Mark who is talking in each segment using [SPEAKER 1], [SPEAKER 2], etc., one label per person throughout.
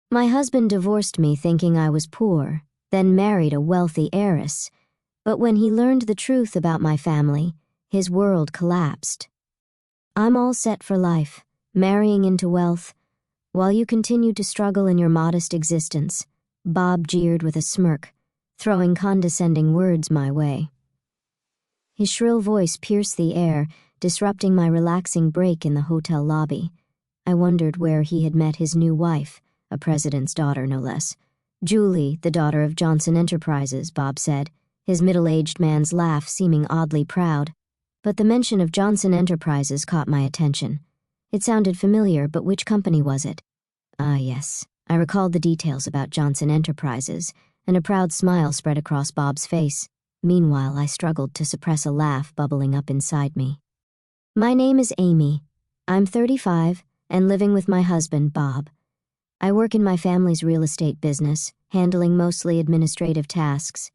[SPEAKER 1] My husband divorced me thinking I was poor, then married a wealthy heiress. But when he learned the truth about my family, his world collapsed. I'm all set for life, marrying into wealth, while you continue to struggle in your modest existence, Bob jeered with a smirk, throwing condescending words my way. His shrill voice pierced the air, disrupting my relaxing break in the hotel lobby. I wondered where he had met his new wife, a president's daughter no less. Julie, the daughter of Johnson Enterprises, Bob said, his middle-aged man's laugh seeming oddly proud. But the mention of Johnson Enterprises caught my attention. It sounded familiar, but which company was it? Ah, yes. I recalled the details about Johnson Enterprises, and a proud smile spread across Bob's face. Meanwhile, I struggled to suppress a laugh bubbling up inside me. My name is Amy. I'm 35 and living with my husband, Bob. I work in my family's real estate business, handling mostly administrative tasks.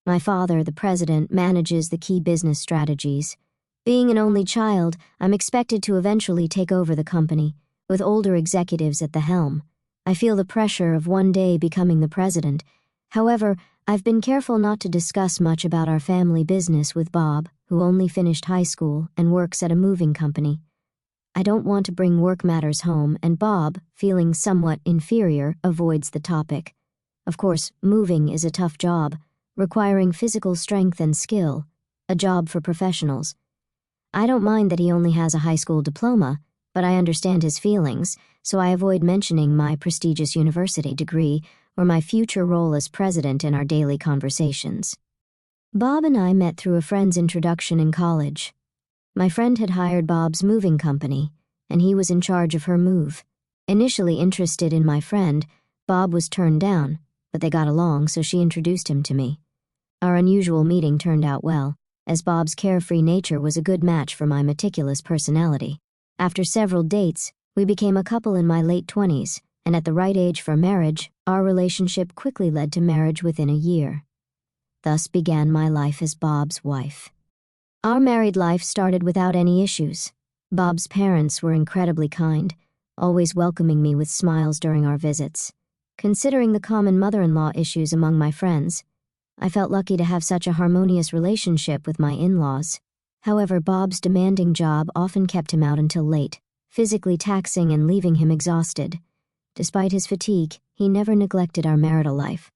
[SPEAKER 1] My father, the president, manages the key business strategies. Being an only child, I'm expected to eventually take over the company, with older executives at the helm. I feel the pressure of one day becoming the president. However, I've been careful not to discuss much about our family business with Bob, who only finished high school and works at a moving company. I don't want to bring work matters home, and Bob, feeling somewhat inferior, avoids the topic. Of course, moving is a tough job, requiring physical strength and skill, a job for professionals. I don't mind that he only has a high school diploma, but I understand his feelings, so I avoid mentioning my prestigious university degree or my future role as president in our daily conversations. Bob and I met through a friend's introduction in college. My friend had hired Bob's moving company, and he was in charge of her move. Initially interested in my friend, Bob was turned down, but they got along, so she introduced him to me. Our unusual meeting turned out well, as Bob's carefree nature was a good match for my meticulous personality. After several dates, we became a couple in my late 20s, and at the right age for marriage, our relationship quickly led to marriage within a year. Thus began my life as Bob's wife. Our married life started without any issues. Bob's parents were incredibly kind, always welcoming me with smiles during our visits. Considering the common mother-in-law issues among my friends, I felt lucky to have such a harmonious relationship with my in-laws. However, Bob's demanding job often kept him out until late, physically taxing and leaving him exhausted. Despite his fatigue, he never neglected our marital life.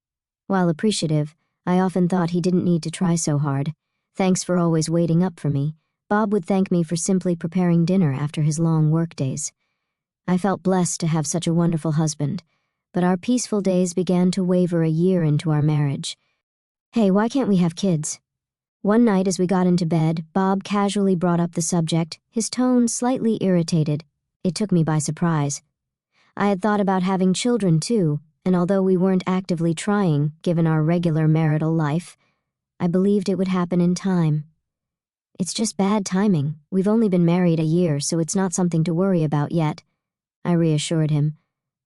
[SPEAKER 1] While appreciative, I often thought he didn't need to try so hard. Thanks for always waiting up for me. Bob would thank me for simply preparing dinner after his long work days. I felt blessed to have such a wonderful husband, but our peaceful days began to waver a year into our marriage. Hey, why can't we have kids? One night as we got into bed, Bob casually brought up the subject, his tone slightly irritated. It took me by surprise. I had thought about having children too, and although we weren't actively trying, given our regular marital life, I believed it would happen in time. It's just bad timing. We've only been married a year, so it's not something to worry about yet, I reassured him.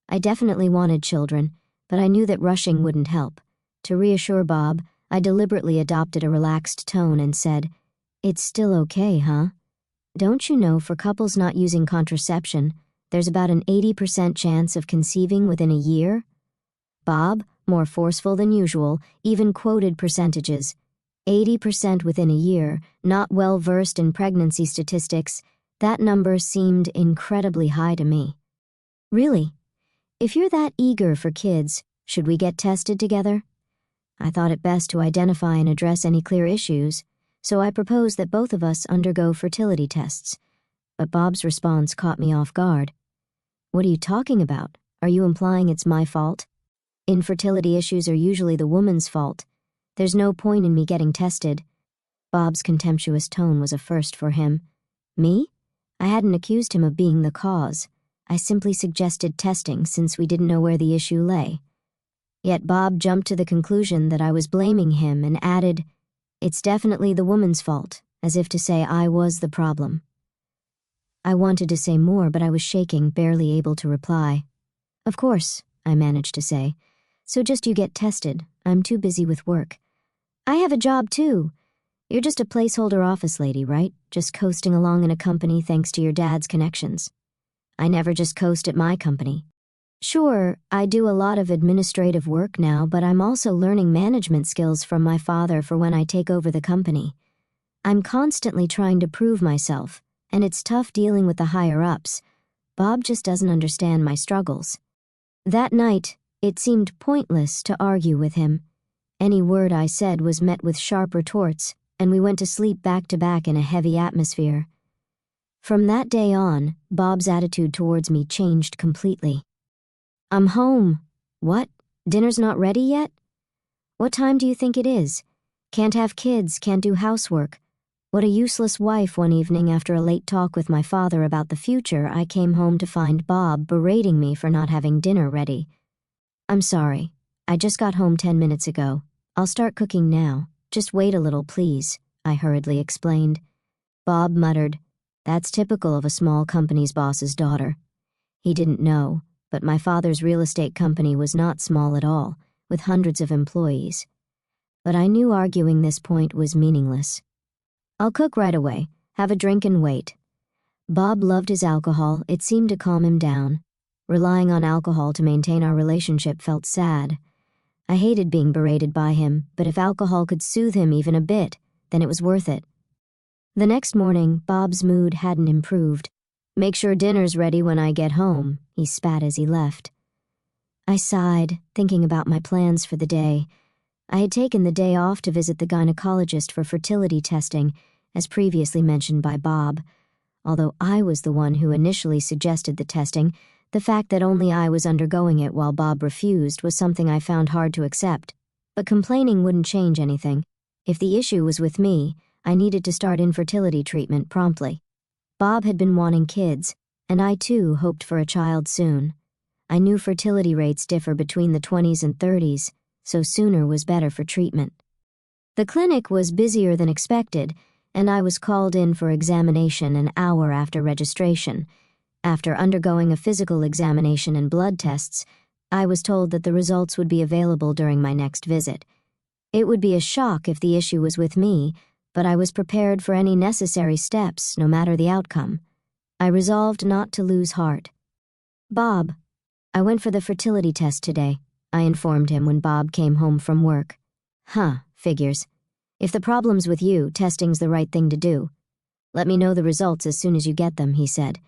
[SPEAKER 1] I definitely wanted children, but I knew that rushing wouldn't help. To reassure Bob, I deliberately adopted a relaxed tone and said, "It's still okay, huh? Don't you know for couples not using contraception, there's about an 80% chance of conceiving within a year?" Bob, more forceful than usual, even quoted percentages. 80% within a year, not well versed in pregnancy statistics, that number seemed incredibly high to me. Really? If you're that eager for kids, should we get tested together? I thought it best to identify and address any clear issues, so I proposed that both of us undergo fertility tests. But Bob's response caught me off guard. "What are you talking about? Are you implying it's my fault? Infertility issues are usually the woman's fault. There's no point in me getting tested." Bob's contemptuous tone was a first for him. Me? I hadn't accused him of being the cause. I simply suggested testing since we didn't know where the issue lay. Yet Bob jumped to the conclusion that I was blaming him and added, "It's definitely the woman's fault," as if to say I was the problem. I wanted to say more, but I was shaking, barely able to reply. "Of course," I managed to say. "So just you get tested. I'm too busy with work." "I have a job too. You're just a placeholder office lady, right? Just coasting along in a company thanks to your dad's connections." "I never just coast at my company. Sure, I do a lot of administrative work now, but I'm also learning management skills from my father for when I take over the company. I'm constantly trying to prove myself, and it's tough dealing with the higher-ups. Bob just doesn't understand my struggles. That night, it seemed pointless to argue with him. Any word I said was met with sharp retorts, and we went to sleep back-to-back in a heavy atmosphere. From that day on, Bob's attitude towards me changed completely. "I'm home." "What? Dinner's not ready yet?" "What time do you think it is? Can't have kids, can't do housework." What a useless wife. One evening after a late talk with my father about the future, I came home to find Bob berating me for not having dinner ready. "I'm sorry. I just got home 10 minutes ago. I'll start cooking now. Just wait a little, please," I hurriedly explained. Bob muttered, "That's typical of a small company's boss's daughter." He didn't know, but my father's real estate company was not small at all, with hundreds of employees. But I knew arguing this point was meaningless. "I'll cook right away. Have a drink and wait." Bob loved his alcohol. It seemed to calm him down. Relying on alcohol to maintain our relationship felt sad. I hated being berated by him, but if alcohol could soothe him even a bit, then it was worth it. The next morning, Bob's mood hadn't improved. "Make sure dinner's ready when I get home," he spat as he left. I sighed, thinking about my plans for the day. I had taken the day off to visit the gynecologist for fertility testing, as previously mentioned by Bob. Although I was the one who initially suggested the testing, the fact that only I was undergoing it while Bob refused was something I found hard to accept. But complaining wouldn't change anything. If the issue was with me, I needed to start infertility treatment promptly. Bob had been wanting kids, and I too hoped for a child soon. I knew fertility rates differ between the 20s and 30s, so sooner was better for treatment. The clinic was busier than expected, and I was called in for examination an hour after registration. After undergoing a physical examination and blood tests, I was told that the results would be available during my next visit. It would be a shock if the issue was with me, but I was prepared for any necessary steps, no matter the outcome. I resolved not to lose heart. "Bob, I went for the fertility test today," I informed him when Bob came home from work. "Huh, figures. If the problem's with you, testing's the right thing to do. Let me know the results as soon as you get them," he said.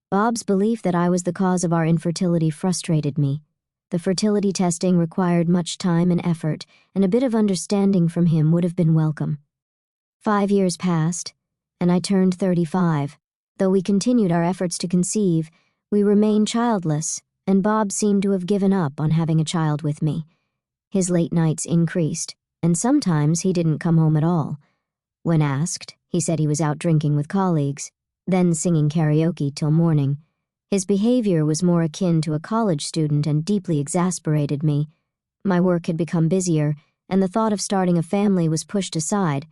[SPEAKER 1] Bob's belief that I was the cause of our infertility frustrated me. The fertility testing required much time and effort, and a bit of understanding from him would have been welcome. 5 years passed, and I turned 35. Though we continued our efforts to conceive, we remained childless, and Bob seemed to have given up on having a child with me. His late nights increased, and sometimes he didn't come home at all. When asked, he said he was out drinking with colleagues, then singing karaoke till morning. His behavior was more akin to a college student and deeply exasperated me. My work had become busier, and the thought of starting a family was pushed aside.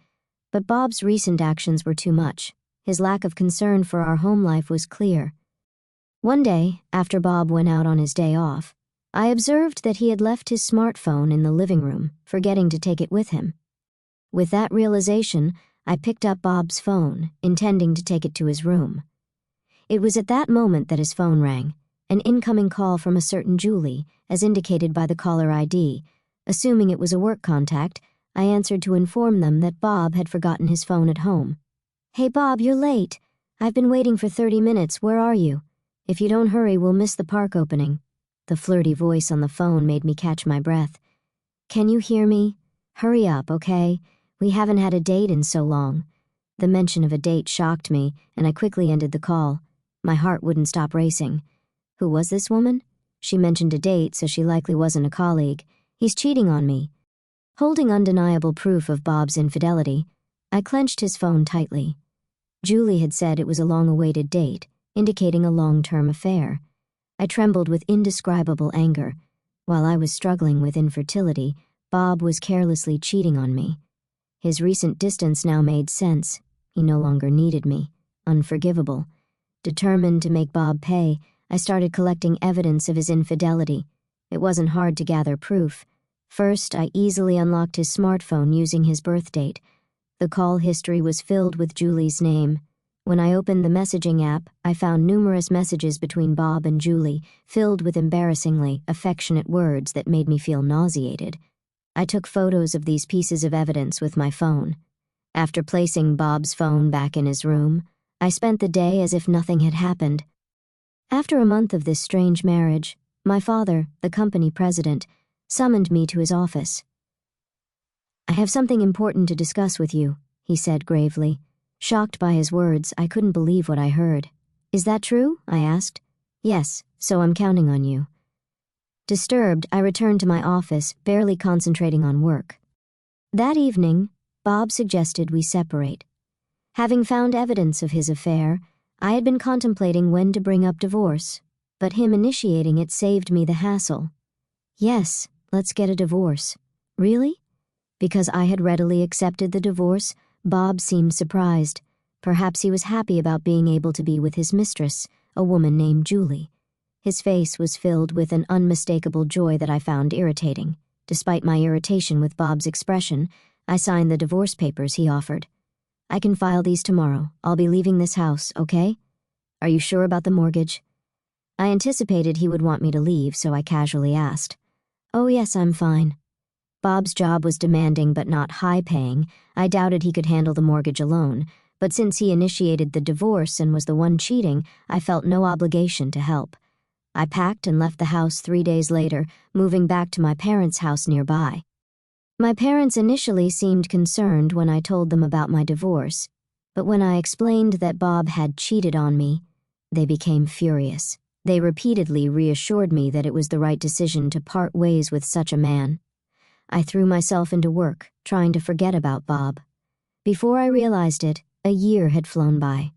[SPEAKER 1] But Bob's recent actions were too much. His lack of concern for our home life was clear. One day, after Bob went out on his day off, I observed that he had left his smartphone in the living room, forgetting to take it with him. With that realization, I picked up Bob's phone, intending to take it to his room. It was at that moment that his phone rang, an incoming call from a certain Julie, as indicated by the caller ID. Assuming it was a work contact, I answered to inform them that Bob had forgotten his phone at home. "Hey Bob, you're late. I've been waiting for 30 minutes. Where are you? If you don't hurry, we'll miss the park opening." The flirty voice on the phone made me catch my breath. "Can you hear me? Hurry up, okay? We haven't had a date in so long." The mention of a date shocked me, and I quickly ended the call. My heart wouldn't stop racing. Who was this woman? She mentioned a date, so she likely wasn't a colleague. He's cheating on me. Holding undeniable proof of Bob's infidelity, I clenched his phone tightly. Julie had said it was a long-awaited date, indicating a long-term affair. I trembled with indescribable anger. While I was struggling with infertility, Bob was carelessly cheating on me. His recent distance now made sense. He no longer needed me. Unforgivable. Determined to make Bob pay, I started collecting evidence of his infidelity. It wasn't hard to gather proof. First, I easily unlocked his smartphone using his birth date. The call history was filled with Julie's name. When I opened the messaging app, I found numerous messages between Bob and Julie, filled with embarrassingly affectionate words that made me feel nauseated. I took photos of these pieces of evidence with my phone. After placing Bob's phone back in his room, I spent the day as if nothing had happened. After a month of this strange marriage, my father, the company president, summoned me to his office. "I have something important to discuss with you," he said gravely. Shocked by his words, I couldn't believe what I heard. "Is that true?" I asked. "Yes, so I'm counting on you." Disturbed, I returned to my office, barely concentrating on work. That evening, Bob suggested we separate. Having found evidence of his affair, I had been contemplating when to bring up divorce, but him initiating it saved me the hassle. "Yes, let's get a divorce." "Really?" Because I had readily accepted the divorce, Bob seemed surprised. Perhaps he was happy about being able to be with his mistress, a woman named Julie. His face was filled with an unmistakable joy that I found irritating. Despite my irritation with Bob's expression, I signed the divorce papers he offered. "I can file these tomorrow. I'll be leaving this house, okay? Are you sure about the mortgage?" I anticipated he would want me to leave, so I casually asked. "Oh yes, I'm fine." Bob's job was demanding but not high-paying. I doubted he could handle the mortgage alone, but since he initiated the divorce and was the one cheating, I felt no obligation to help. I packed and left the house 3 days later, moving back to my parents' house nearby. My parents initially seemed concerned when I told them about my divorce, but when I explained that Bob had cheated on me, they became furious. They repeatedly reassured me that it was the right decision to part ways with such a man. I threw myself into work, trying to forget about Bob. Before I realized it, a year had flown by.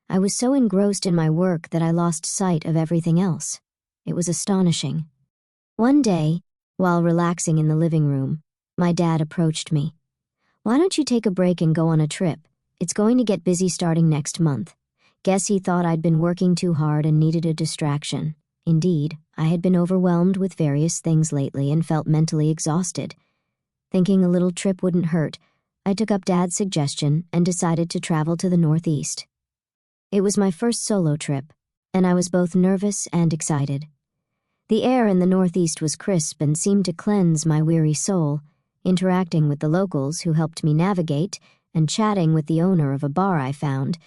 [SPEAKER 1] I was so engrossed in my work that I lost sight of everything else. It was astonishing. One day, while relaxing in the living room, my dad approached me. "Why don't you take a break and go on a trip? It's going to get busy starting next month." Guess he thought I'd been working too hard and needed a distraction. Indeed, I had been overwhelmed with various things lately and felt mentally exhausted. Thinking a little trip wouldn't hurt, I took up Dad's suggestion and decided to travel to the Northeast. It was my first solo trip, and I was both nervous and excited. The air in the Northeast was crisp and seemed to cleanse my weary soul. Interacting with the locals who helped me navigate and chatting with the owner of a bar I found,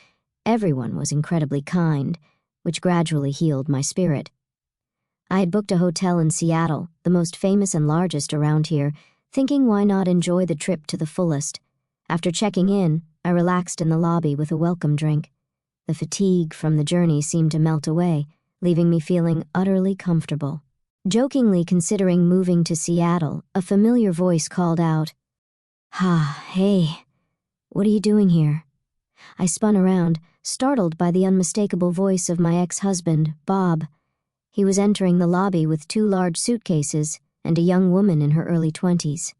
[SPEAKER 1] everyone was incredibly kind, which gradually healed my spirit. I had booked a hotel in Seattle, the most famous and largest around here, thinking why not enjoy the trip to the fullest. After checking in, I relaxed in the lobby with a welcome drink. The fatigue from the journey seemed to melt away, leaving me feeling utterly comfortable. Jokingly considering moving to Seattle, a familiar voice called out, Hey, what are you doing here?" I spun around, startled by the unmistakable voice of my ex-husband, Bob. He was entering the lobby with 2 large suitcases and a young woman in her early 20s.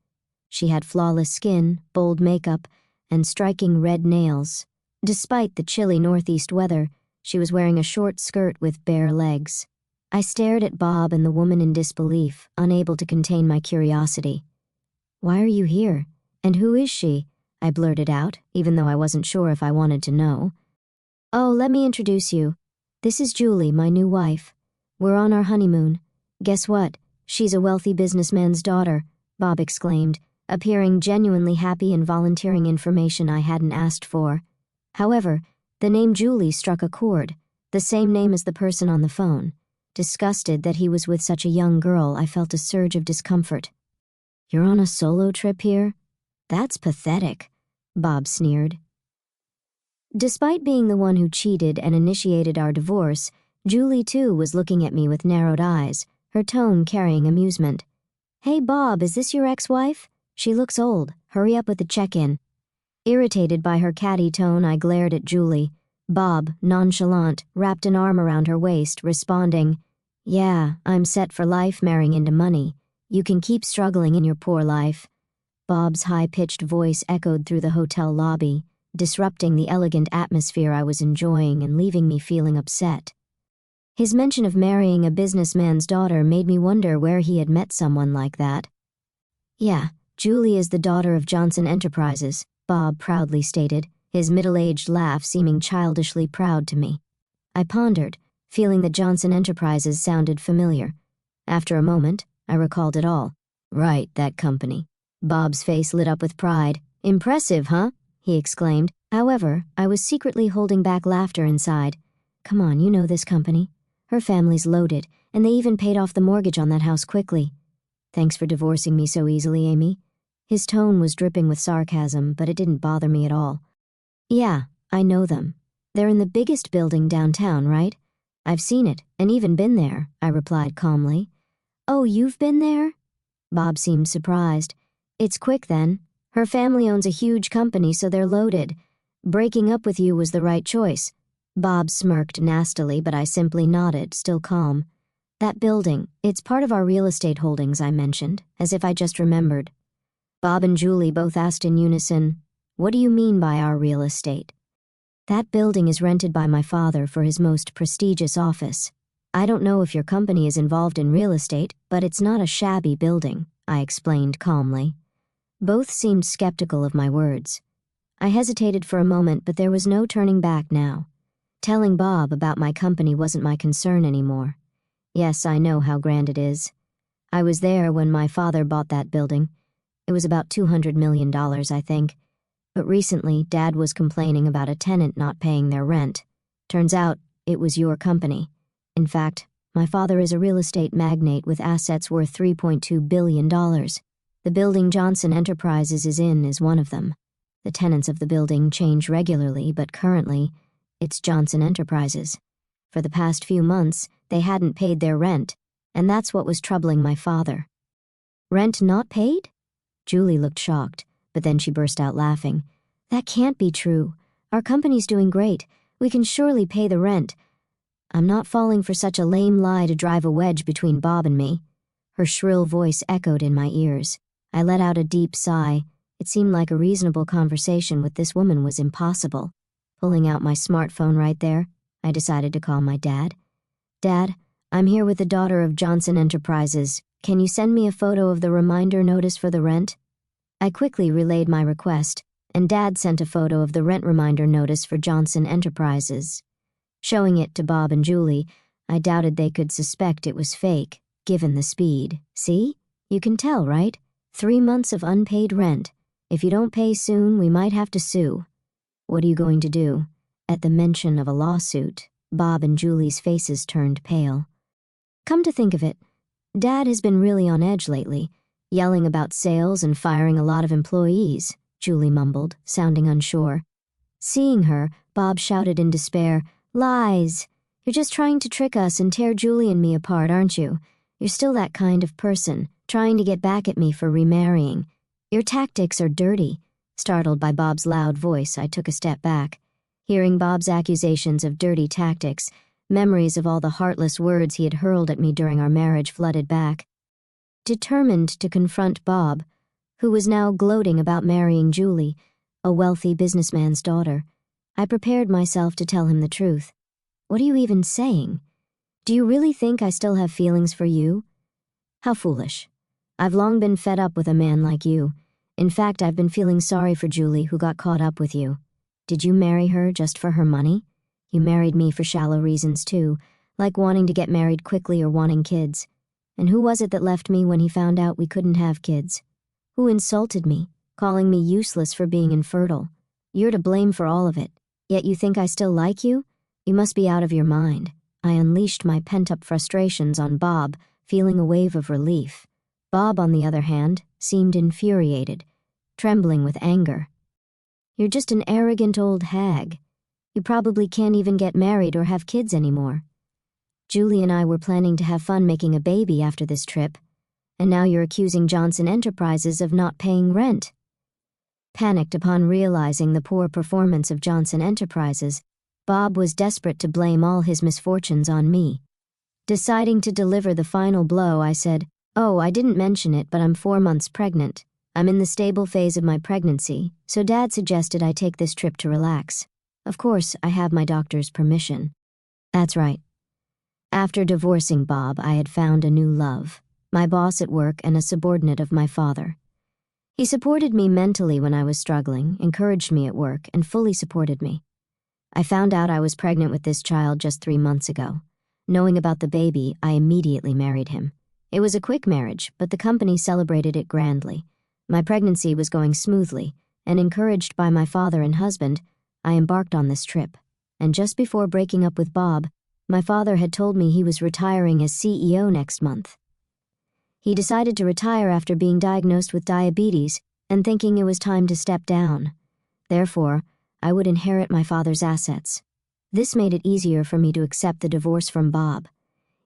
[SPEAKER 1] She had flawless skin, bold makeup, and striking red nails. Despite the chilly northeast weather, she was wearing a short skirt with bare legs. I stared at Bob and the woman in disbelief, unable to contain my curiosity. "Why are you here? And who is she?" I blurted out, even though I wasn't sure if I wanted to know. "Oh, let me introduce you. This is Julie, my new wife. We're on our honeymoon. Guess what? She's a wealthy businessman's daughter," Bob exclaimed, appearing genuinely happy and volunteering information I hadn't asked for. However, the name Julie struck a chord, the same name as the person on the phone. Disgusted that he was with such a young girl, I felt a surge of discomfort. "You're on a solo trip here? That's pathetic," Bob sneered. Despite being the one who cheated and initiated our divorce, Julie too was looking at me with narrowed eyes, her tone carrying amusement. "Hey Bob, is this your ex-wife? She looks old. Hurry up with the check-in." Irritated by her catty tone, I glared at Julie. Bob, nonchalant, wrapped an arm around her waist, responding, "Yeah, I'm set for life marrying into money. You can keep struggling in your poor life." Bob's high-pitched voice echoed through the hotel lobby, disrupting the elegant atmosphere I was enjoying and leaving me feeling upset. His mention of marrying a businessman's daughter made me wonder where he had met someone like that. "Yeah, Julie is the daughter of Johnson Enterprises," Bob proudly stated, his middle-aged laugh seeming childishly proud to me. I pondered, feeling that Johnson Enterprises sounded familiar. After a moment, I recalled it all. Right, that company. Bob's face lit up with pride. Impressive, huh? He exclaimed. However, I was secretly holding back laughter inside. Come on, you know this company. Her family's loaded, and they even paid off the mortgage on that house quickly. Thanks for divorcing me so easily, Amy. His tone was dripping with sarcasm, but it didn't bother me at all. Yeah, I know them. They're in the biggest building downtown, right? I've seen it, and even been there, I replied calmly. Oh, you've been there? Bob seemed surprised. It's quick then. Her family owns a huge company, so they're loaded. Breaking up with you was the right choice. Bob smirked nastily, but I simply nodded, still calm. That building, it's part of our real estate holdings, I mentioned, as if I just remembered. Bob and Julie both asked in unison, What do you mean by our real estate? That building is rented by my father for his most prestigious office. I don't know if your company is involved in real estate, but it's not a shabby building, I explained calmly. Both seemed skeptical of my words. I hesitated for a moment, but there was no turning back now. Telling Bob about my company wasn't my concern anymore. Yes, I know how grand it is. I was there when my father bought that building. It was about $200 million, I think. But recently, Dad was complaining about a tenant not paying their rent. Turns out, it was your company. In fact, my father is a real estate magnate with assets worth $3.2 billion. The building Johnson Enterprises is in is one of them. The tenants of the building change regularly, but currently, it's Johnson Enterprises. For the past few months, they hadn't paid their rent, and that's what was troubling my father. Rent not paid? Julie looked shocked, but then she burst out laughing. That can't be true. Our company's doing great. We can surely pay the rent. I'm not falling for such a lame lie to drive a wedge between Bob and me. Her shrill voice echoed in my ears. I let out a deep sigh. It seemed like a reasonable conversation with this woman was impossible. Pulling out my smartphone right there, I decided to call my dad. Dad, I'm here with the daughter of Johnson Enterprises. Can you send me a photo of the reminder notice for the rent? I quickly relayed my request, and Dad sent a photo of the rent reminder notice for Johnson Enterprises. Showing it to Bob and Julie, I doubted they could suspect it was fake, given the speed. See? You can tell, right? 3 months of unpaid rent. If you don't pay soon, we might have to sue. What are you going to do? At the mention of a lawsuit, Bob and Julie's faces turned pale. Come to think of it, Dad has been really on edge lately, yelling about sales and firing a lot of employees, Julie mumbled, sounding unsure. Seeing her, Bob shouted in despair, Lies! You're just trying to trick us and tear Julie and me apart, aren't you? You're still that kind of person, trying to get back at me for remarrying. Your tactics are dirty. Startled by Bob's loud voice, I took a step back. Hearing Bob's accusations of dirty tactics, memories of all the heartless words he had hurled at me during our marriage flooded back. Determined to confront Bob, who was now gloating about marrying Julie, a wealthy businessman's daughter, I prepared myself to tell him the truth. What are you even saying? Do you really think I still have feelings for you? How foolish. I've long been fed up with a man like you. In fact, I've been feeling sorry for Julie, who got caught up with you. Did you marry her just for her money? You married me for shallow reasons too, like wanting to get married quickly or wanting kids. And who was it that left me when he found out we couldn't have kids? Who insulted me, calling me useless for being infertile? You're to blame for all of it. Yet you think I still like you? You must be out of your mind. I unleashed my pent-up frustrations on Bob, feeling a wave of relief. Bob, on the other hand, seemed infuriated, trembling with anger. You're just an arrogant old hag. You probably can't even get married or have kids anymore. Julie and I were planning to have fun making a baby after this trip, and now you're accusing Johnson Enterprises of not paying rent. Panicked upon realizing the poor performance of Johnson Enterprises, Bob was desperate to blame all his misfortunes on me. Deciding to deliver the final blow, I said, Oh, I didn't mention it, but I'm 4 months pregnant. I'm in the stable phase of my pregnancy, so Dad suggested I take this trip to relax. Of course, I have my doctor's permission. That's right. After divorcing Bob, I had found a new love, my boss at work and a subordinate of my father. He supported me mentally when I was struggling, encouraged me at work, and fully supported me. I found out I was pregnant with this child just 3 months ago. Knowing about the baby, I immediately married him. It was a quick marriage, but the company celebrated it grandly. My pregnancy was going smoothly, and encouraged by my father and husband, I embarked on this trip. And just before breaking up with Bob, my father had told me he was retiring as CEO next month. He decided to retire after being diagnosed with diabetes and thinking it was time to step down. Therefore, I would inherit my father's assets. This made it easier for me to accept the divorce from Bob.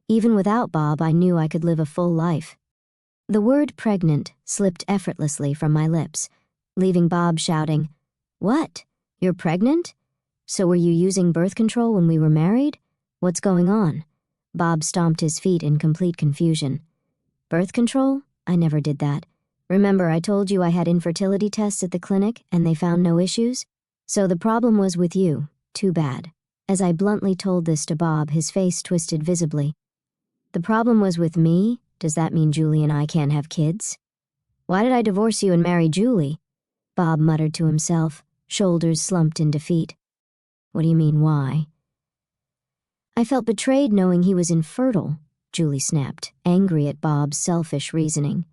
[SPEAKER 1] Even without Bob, I knew I could live a full life. The word pregnant slipped effortlessly from my lips, leaving Bob shouting, "What? You're pregnant? So were you using birth control when we were married? What's going on?" Bob stomped his feet in complete confusion. "Birth control? I never did that. Remember, I told you I had infertility tests at the clinic and they found no issues? So the problem was with you. Too bad." As I bluntly told this to Bob, his face twisted visibly. "The problem was with me? Does that mean Julie and I can't have kids? Why did I divorce you and marry Julie?" Bob muttered to himself, shoulders slumped in defeat. "What do you mean, why?" "I felt betrayed knowing he was infertile," Julie snapped, angry at Bob's selfish reasoning.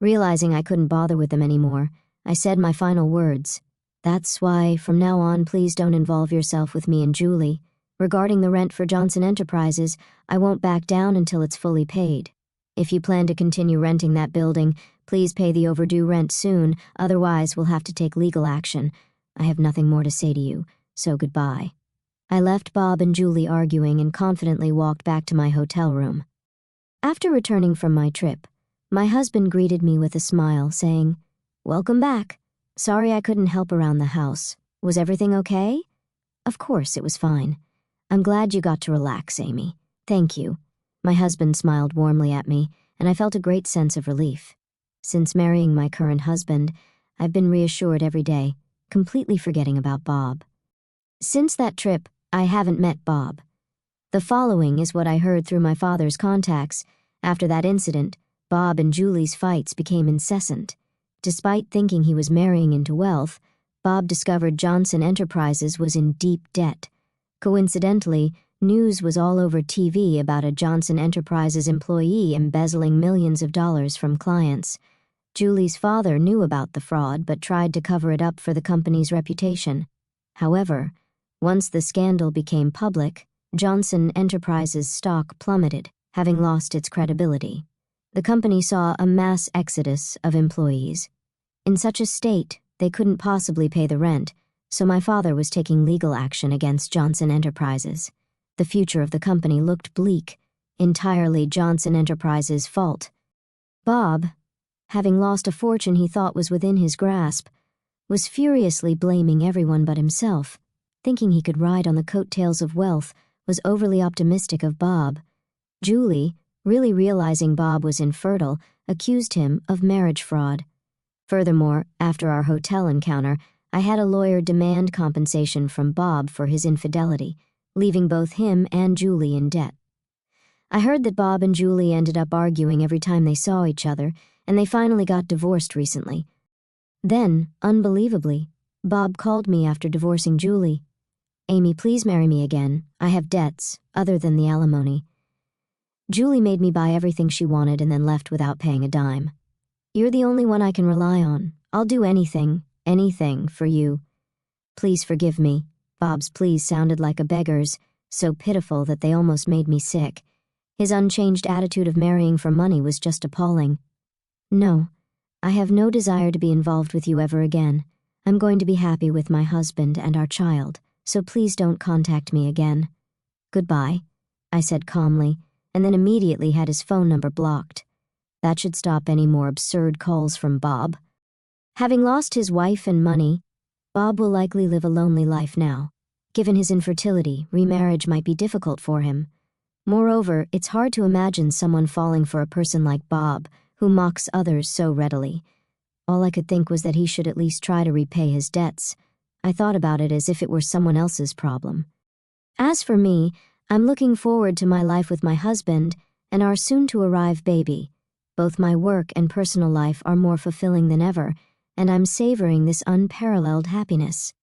[SPEAKER 1] Realizing I couldn't bother with them anymore, I said my final words. "That's why, from now on, please don't involve yourself with me and Julie. Regarding the rent for Johnson Enterprises, I won't back down until it's fully paid. If you plan to continue renting that building, please pay the overdue rent soon, otherwise we'll have to take legal action. I have nothing more to say to you, so goodbye." I left Bob and Julie arguing and confidently walked back to my hotel room. After returning from my trip, my husband greeted me with a smile, saying, "Welcome back. Sorry I couldn't help around the house. Was everything okay?" "Of course, it was fine. I'm glad you got to relax, Amy. Thank you." My husband smiled warmly at me, and I felt a great sense of relief. Since marrying my current husband, I've been reassured every day, completely forgetting about Bob. Since that trip, I haven't met Bob. The following is what I heard through my father's contacts. After that incident, Bob and Julie's fights became incessant. Despite thinking he was marrying into wealth, Bob discovered Johnson Enterprises was in deep debt. Coincidentally, news was all over TV about a Johnson Enterprises employee embezzling millions of dollars from clients. Julie's father knew about the fraud but tried to cover it up for the company's reputation. However, once the scandal became public, Johnson Enterprises' stock plummeted, having lost its credibility. The company saw a mass exodus of employees. In such a state, they couldn't possibly pay the rent, so my father was taking legal action against Johnson Enterprises. The future of the company looked bleak, entirely Johnson Enterprises' fault. Bob, having lost a fortune he thought was within his grasp, was furiously blaming everyone but himself. Thinking he could ride on the coattails of wealth was overly optimistic of Bob. Julie, really realizing Bob was infertile, accused him of marriage fraud. Furthermore, after our hotel encounter, I had a lawyer demand compensation from Bob for his infidelity, leaving both him and Julie in debt. I heard that Bob and Julie ended up arguing every time they saw each other, and they finally got divorced recently. Then, unbelievably, Bob called me after divorcing Julie. "Amy, please marry me again. I have debts, other than the alimony." Julie made me buy everything she wanted and then left without paying a dime. "You're the only one I can rely on. I'll do anything for you. Please forgive me." Bob's pleas sounded like a beggar's, so pitiful that they almost made me sick. His unchanged attitude of marrying for money was just appalling. "No, I have no desire to be involved with you ever again. I'm going to be happy with my husband and our child, so please don't contact me again. Goodbye," I said calmly, and then immediately had his phone number blocked. That should stop any more absurd calls from Bob. Having lost his wife and money, Bob will likely live a lonely life now. Given his infertility, remarriage might be difficult for him. Moreover, it's hard to imagine someone falling for a person like Bob, who mocks others so readily. All I could think was that he should at least try to repay his debts. I thought about it as if it were someone else's problem. As for me, I'm looking forward to my life with my husband and our soon-to-arrive baby. Both my work and personal life are more fulfilling than ever, and I'm savoring this unparalleled happiness.